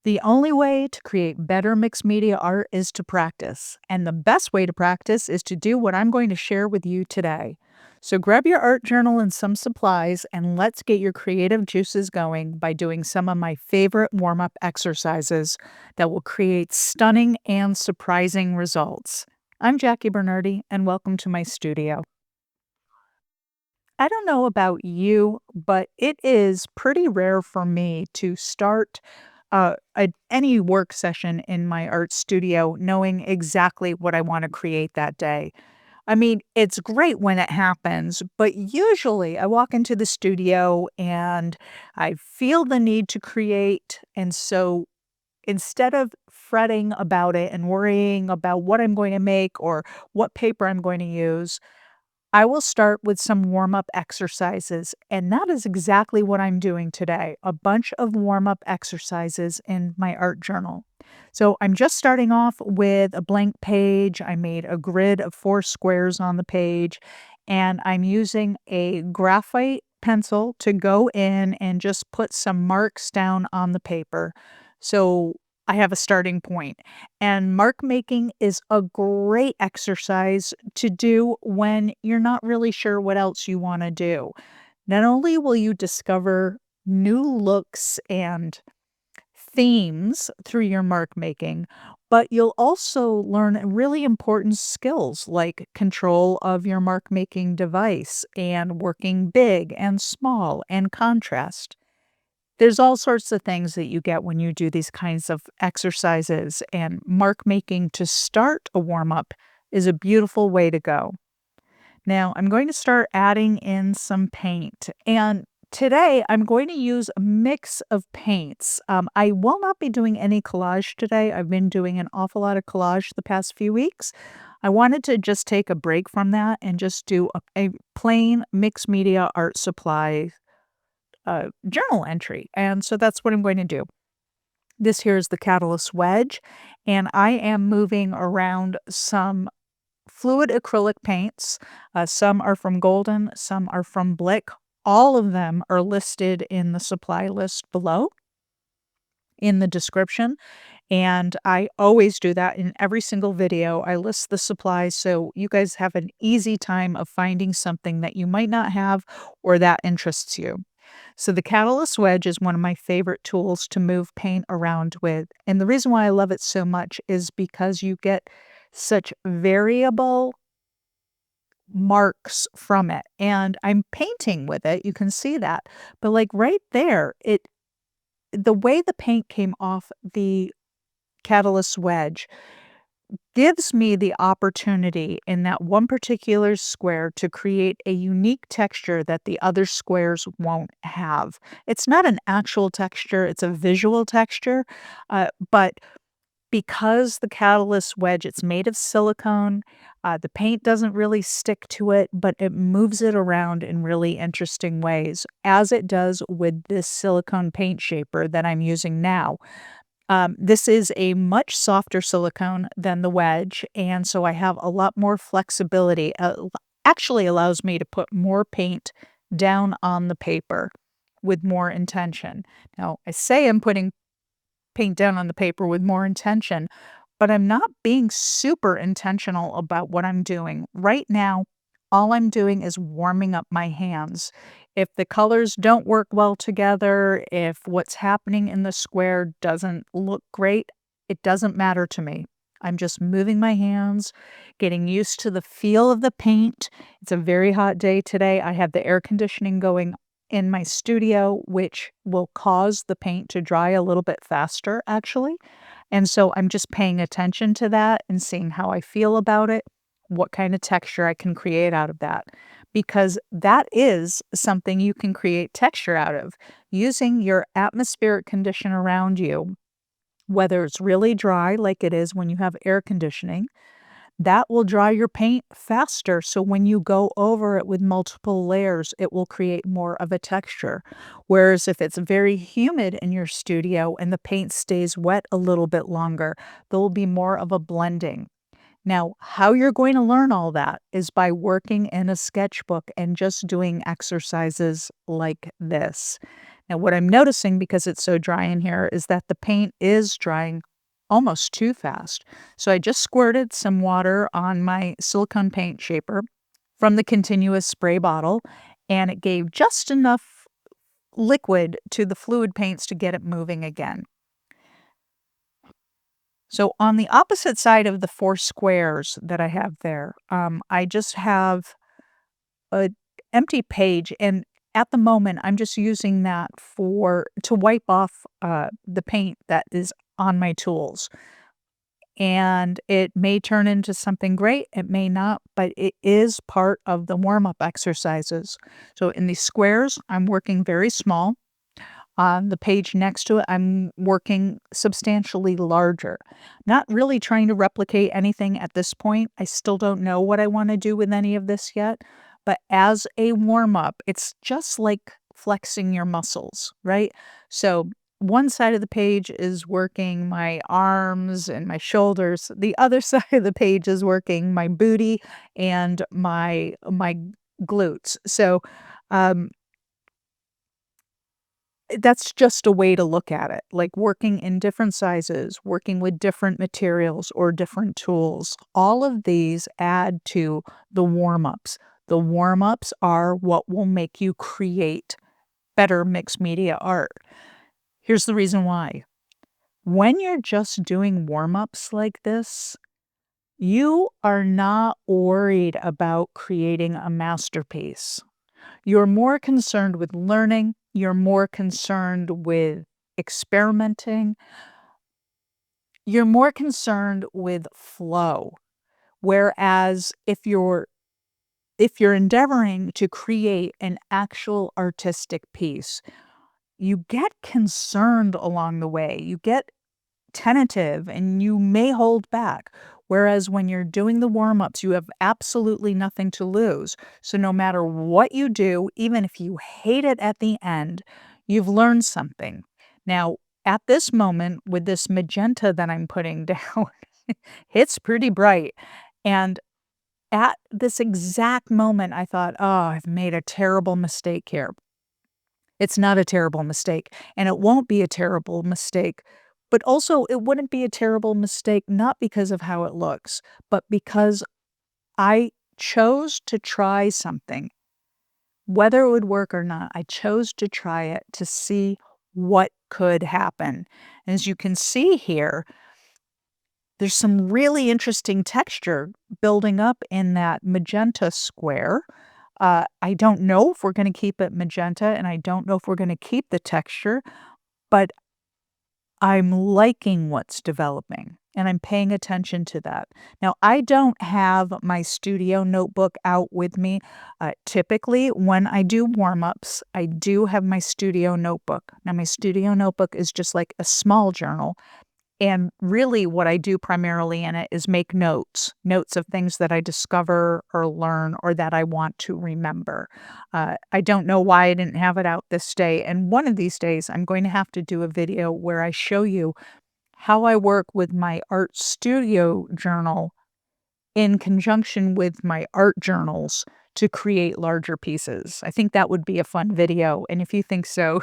The only way to create better mixed media art is to practice. And the best way to practice is to do what I'm going to share with you today. So grab your art journal and some supplies, and let's get your creative juices going by doing some of my favorite warm up exercises that will create stunning and surprising results. I'm Jackie Bernardi, and welcome to my studio. I don't know about you, but it is pretty rare for me to start any work session in my art studio knowing exactly what I want to create that day. I mean, it's great when it happens, but usually I walk into the studio and I feel the need to create. And so instead of fretting about it and worrying about what I'm going to make or what paper I'm going to use, I will start with some warm up exercises, and that is exactly what I'm doing today, a bunch of warm up exercises in my art journal. So I'm just starting off with a blank page. I made a grid of 4 squares on the page, and I'm using a graphite pencil to go in and just put some marks down on the paper. So I have a starting point. And mark making is a great exercise to do when you're not really sure what else you want to do. Not only will you discover new looks and themes through your mark making, but you'll also learn really important skills like control of your mark making device and working big and small and contrast. There's all sorts of things that you get when you do these kinds of exercises, and mark making to start a warm up is a beautiful way to go. Now, I'm going to start adding in some paint, and today I'm going to use a mix of paints. I will not be doing any collage today. I've been doing an awful lot of collage the past few weeks. I wanted to just take a break from that and just do a plain mixed media art supply journal entry. And so that's what I'm going to do. This here is the Catalyst wedge, and I am moving around some fluid acrylic paints. Some are from Golden, some are from Blick. All of them are listed in the supply list below in the description. And I always do that in every single video. I list the supplies so you guys have an easy time of finding something that you might not have or that interests you. So the Catalyst wedge is one of my favorite tools to move paint around with. And the reason why I love it so much is because you get such variable marks from it. And I'm painting with it, you can see that. But like right there, the way the paint came off the Catalyst wedge gives me the opportunity in that one particular square to create a unique texture that the other squares won't have. It's not an actual texture, it's a visual texture, but because the Catalyst wedge, it's made of silicone, the paint doesn't really stick to it, but it moves it around in really interesting ways, as it does with this silicone paint shaper that I'm using now. This is a much softer silicone than the wedge, and so I have a lot more flexibility. Actually allows me to put more paint down on the paper with more intention. Now, I say I'm putting paint down on the paper with more intention, but I'm not being super intentional about what I'm doing. Right now, all I'm doing is warming up my hands. If the colors don't work well together, if what's happening in the square doesn't look great, it doesn't matter to me. I'm just moving my hands, getting used to the feel of the paint. It's a very hot day today. I have the air conditioning going in my studio, which will cause the paint to dry a little bit faster, actually. And so I'm just paying attention to that and seeing how I feel about it, what kind of texture I can create out of that. Because that is something you can create texture out of using your atmospheric condition around you, whether it's really dry, like it is when you have air conditioning. That will dry your paint faster, so when you go over it with multiple layers, it will create more of a texture. Whereas if it's very humid in your studio and the paint stays wet a little bit longer, there will be more of a blending. Now, how you're going to learn all that is by working in a sketchbook and just doing exercises like this. Now, what I'm noticing because it's so dry in here is that the paint is drying almost too fast. So I just squirted some water on my silicone paint shaper from the continuous spray bottle, and it gave just enough liquid to the fluid paints to get it moving again. So on the opposite side of the 4 squares that I have there, I just have a empty page, and at the moment, I'm just using that to wipe off, the paint that is on my tools. And it may turn into something great, it may not, but it is part of the warm-up exercises. So in these squares, I'm working very small. On the page next to it, I'm working substantially larger. Not really trying to replicate anything at this point. I still don't know what I wanna do with any of this yet, but as a warm up, it's just like flexing your muscles, right? So, one side of the page is working my arms and my shoulders. The other side of the page is working my booty and my glutes. So, um that's just a way to look at it, like working in different sizes, working with different materials or different tools. All of these add to the warm-ups. The warm-ups are what will make you create better mixed media art. Here's the reason why. When you're just doing warm-ups like this, you are not worried about creating a masterpiece. You're more concerned with learning, you're more concerned with experimenting, you're more concerned with flow. Whereas if you're endeavoring to create an actual artistic piece, you get concerned along the way. You get tentative and you may hold back. Whereas when you're doing the warm ups, you have absolutely nothing to lose. So no matter what you do, even if you hate it at the end, you've learned something. Now, at this moment, with this magenta that I'm putting down, it's pretty bright. And at this exact moment, I thought, oh, I've made a terrible mistake here. It's not a terrible mistake, and it won't be a terrible mistake, but also it wouldn't be a terrible mistake not because of how it looks, but because I chose to try something. Whether it would work or not, I chose to try it to see what could happen. And as you can see here, there's some really interesting texture building up in that magenta square. I don't know if we're gonna keep it magenta, and I don't know if we're gonna keep the texture, but I'm liking what's developing, and I'm paying attention to that. Now, I don't have my studio notebook out with me. Typically, when I do warm-ups, I do have my studio notebook. Now, my studio notebook is just like a small journal, and really what I do primarily in it is make notes of things that I discover or learn or that I want to remember. I don't know why I didn't have it out this day, and one of these days, I'm going to have to do a video where I show you how I work with my art studio journal in conjunction with my art journals to create larger pieces. I think that would be a fun video, and if you think so,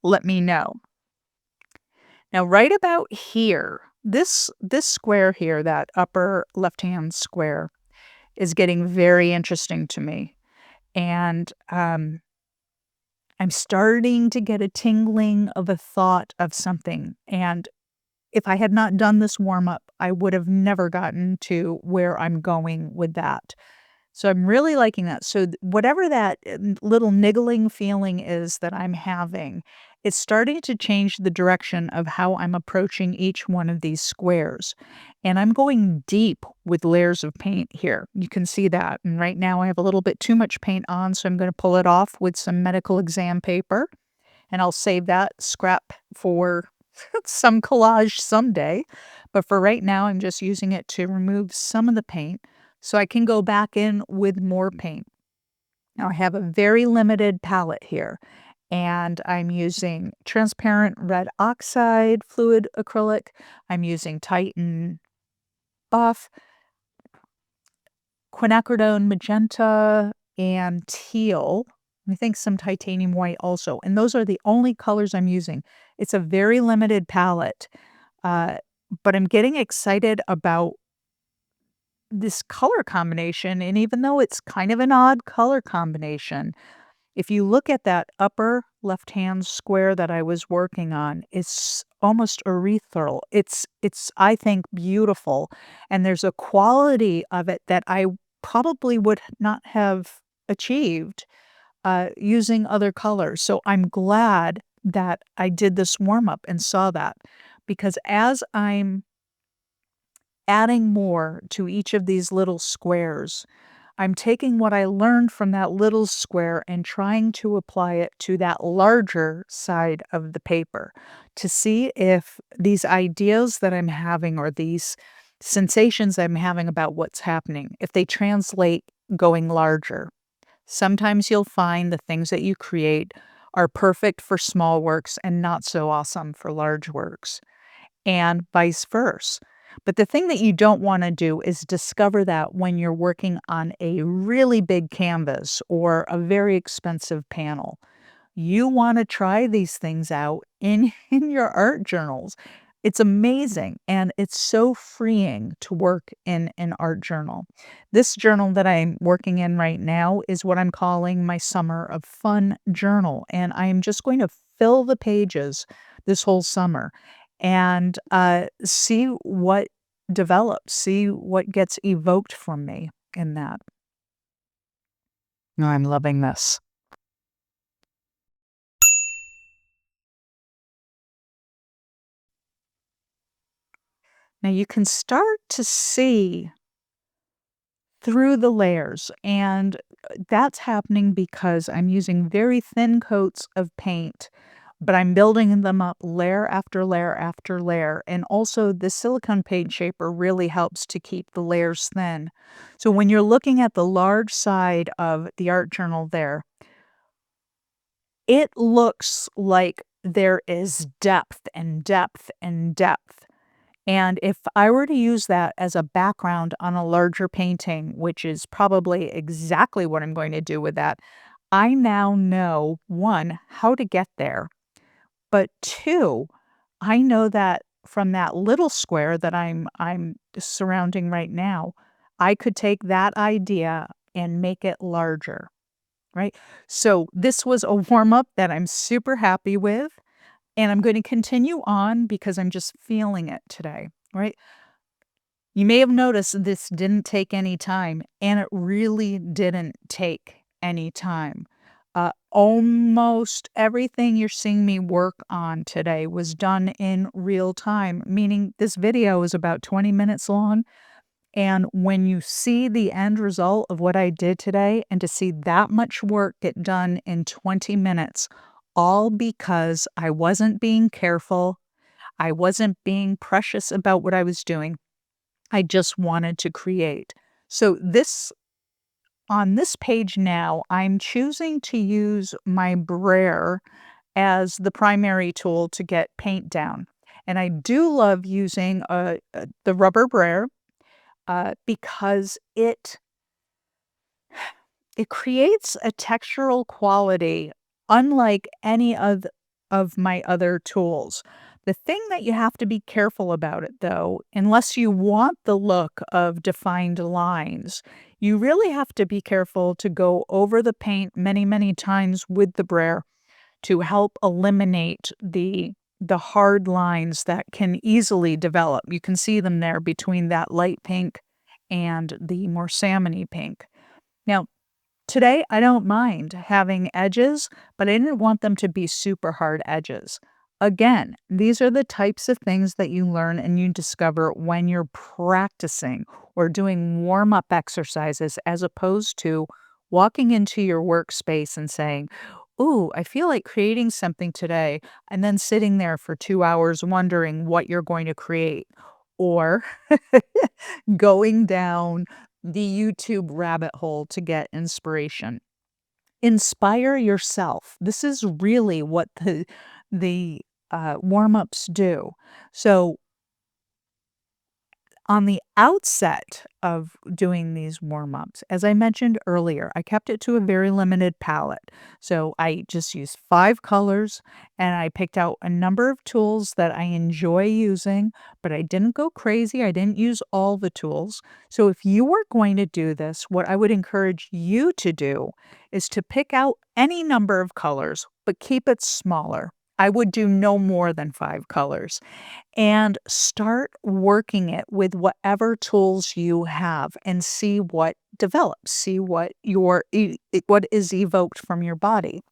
let me know. Now, right about here, this square here, that upper left-hand square, is getting very interesting to me, and, I'm starting to get a tingling of a thought of something, and if I had not done this warm-up, I would have never gotten to where I'm going with that. So I'm really liking that. So whatever that little niggling feeling is that I'm having, it's starting to change the direction of how I'm approaching each one of these squares. And I'm going deep with layers of paint here. You can see that. And right now I have a little bit too much paint on, so I'm going to pull it off with some medical exam paper. And I'll save that scrap for some collage someday. But for right now, I'm just using it to remove some of the paint so I can go back in with more paint. Now I have a very limited palette here, and I'm using transparent red oxide fluid acrylic. I'm using Titan buff, quinacridone magenta, and teal. I think some titanium white also, and those are the only colors I'm using. It's a very limited palette, uh, but I'm getting excited about this color combination, and even though it's kind of an odd color combination, if you look at that upper left-hand square that I was working on, it's almost ethereal. It's I think, beautiful, and there's a quality of it that I probably would not have achieved, using other colors. So I'm glad that I did this warm up and saw that, because as I'm adding more to each of these little squares, I'm taking what I learned from that little square and trying to apply it to that larger side of the paper to see if these ideas that I'm having or these sensations I'm having about what's happening, if they translate going larger. Sometimes you'll find the things that you create are perfect for small works and not so awesome for large works, and vice versa. But the thing that you don't wanna do is discover that when you're working on a really big canvas or a very expensive panel. You wanna try these things out in in your art journals. It's amazing, and it's so freeing to work in an art journal. This journal that I'm working in right now is what I'm calling my Summer of Fun journal, and I am just going to fill the pages this whole summer and, see what develops, see what gets evoked from me in that. No, I'm loving this. Now you can start to see through the layers, and that's happening because I'm using very thin coats of paint, but I'm building them up layer after layer after layer, and also the silicone paint shaper really helps to keep the layers thin. So when you're looking at the large side of the art journal there, it looks like there is depth and depth and depth. And if I were to use that as a background on a larger painting, which is probably exactly what I'm going to do with that, I now know, 1, how to get there, but 2, I know that from that little square that I'm surrounding right now, I could take that idea and make it larger, right? So this was a warm up that I'm super happy with, and I'm going to continue on because I'm just feeling it today, right? You may have noticed this didn't take any time, and it really didn't take any time. Almost everything you're seeing me work on today was done in real time, meaning this video is about 20 minutes long. And when you see the end result of what I did today, and to see that much work get done in 20 minutes, all because I wasn't being careful, I wasn't being precious about what I was doing. I just wanted to create. So this on this page now, I'm choosing to use my brayer as the primary tool to get paint down. And I do love using the rubber brayer because it creates a textural quality unlike any of my other tools. The thing that you have to be careful about it, though, unless you want the look of defined lines, you really have to be careful to go over the paint many, many times with the brayer to help eliminate the hard lines that can easily develop. You can see them there between that light pink and the more salmony pink. Now, today, I don't mind having edges, but I didn't want them to be super hard edges. Again, these are the types of things that you learn and you discover when you're practicing or doing warm up exercises, as opposed to walking into your workspace and saying, "Ooh, I feel like creating something today," and then sitting there for 2 hours wondering what you're going to create. Or going down the YouTube rabbit hole to get inspiration. Inspire yourself. This is really what the warm-ups do. So, on the outset of doing these warm-ups. As I mentioned earlier, I kept it to a very limited palette. So I just used 5 colors, and I picked out a number of tools that I enjoy using, but I didn't go crazy. I didn't use all the tools. So if you were going to do this, what I would encourage you to do is to pick out any number of colors, but keep it smaller. I would do no more than 5 colors and start working it with whatever tools you have and see what develops, see what what is evoked from your body.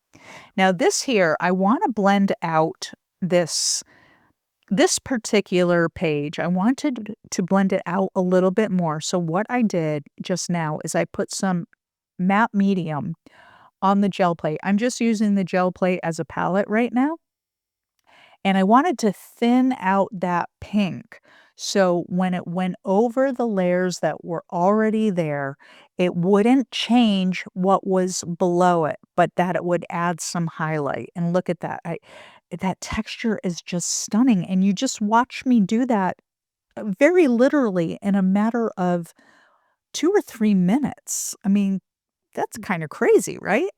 Now this here, I want to blend out this particular page. I wanted to blend it out a little bit more. So what I did just now is I put some matte medium on the gel plate. I'm just using the gel plate as a palette right now. And I wanted to thin out that pink, so when it went over the layers that were already there, it wouldn't change what was below it, but that it would add some highlight, and look at that, that texture is just stunning, and you just watch me do that, very literally in a matter of 2 or 3 minutes. I mean, that's kinda crazy, right?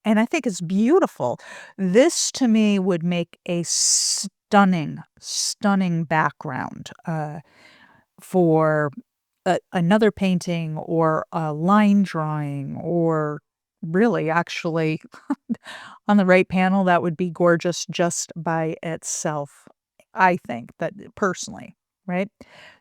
And I think it's beautiful. This to me would make a stunning, stunning background, for another painting or a line drawing or really actually on the right panel, that would be gorgeous just by itself. I think that personally, right?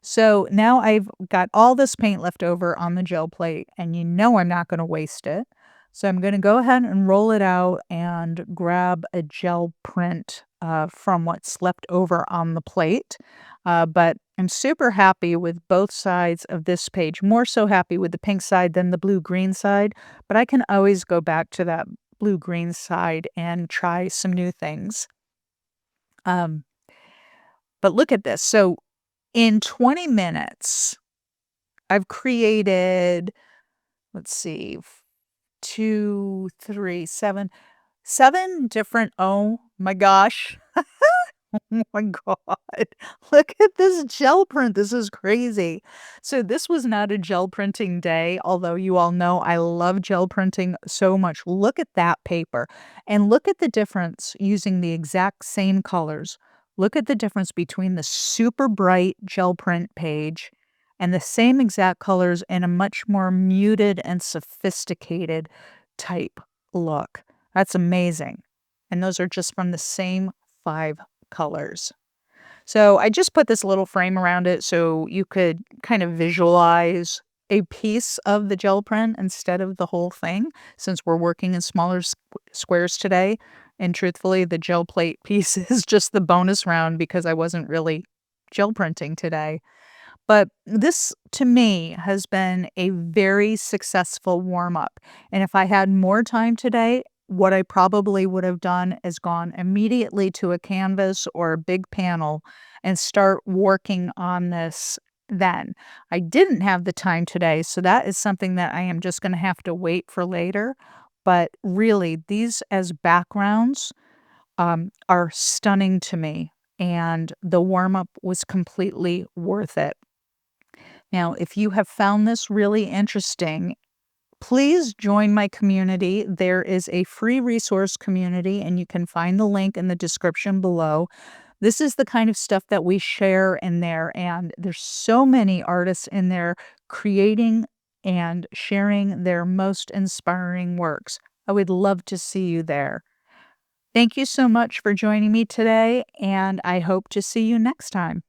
So now I've got all this paint left over on the gel plate, and you know I'm not going to waste it. So I'm going to go ahead and roll it out and grab a gel print from what's left over on the plate. But I'm super happy with both sides of this page, more so happy with the pink side than the blue-green side, but I can always go back to that blue-green side and try some new things. Um, but look at this. So in 20 minutes, I've created, let's see, 2, 3, 7, 7 different, oh my gosh. Oh my god. Look at this gel print, this is crazy. So this was not a gel printing day, although you all know I love gel printing so much. Look at that paper, and look at the difference using the exact same colors. Look at the difference between the super bright gel print page and the same exact colors in a much more muted and sophisticated type look. That's amazing. And those are just from the same 5 colors. So I just put this little frame around it so you could kind of visualize a piece of the gel print instead of the whole thing, since we're working in smaller squares today. And truthfully, the gel plate piece is just the bonus round because I wasn't really gel printing today. But this, to me, has been a very successful warm up. And if I had more time today, what I probably would have done is gone immediately to a canvas or a big panel and start working on this then. I didn't have the time today, so that is something that I am just going to have to wait for later. But really, these as backgrounds are stunning to me, and the warm up was completely worth it. Now, if you have found this really interesting, please join my community. There is a free resource community, and you can find the link in the description below. This is the kind of stuff that we share in there, and there's so many artists in there creating and sharing their most inspiring works. I would love to see you there. Thank you so much for joining me today, and I hope to see you next time.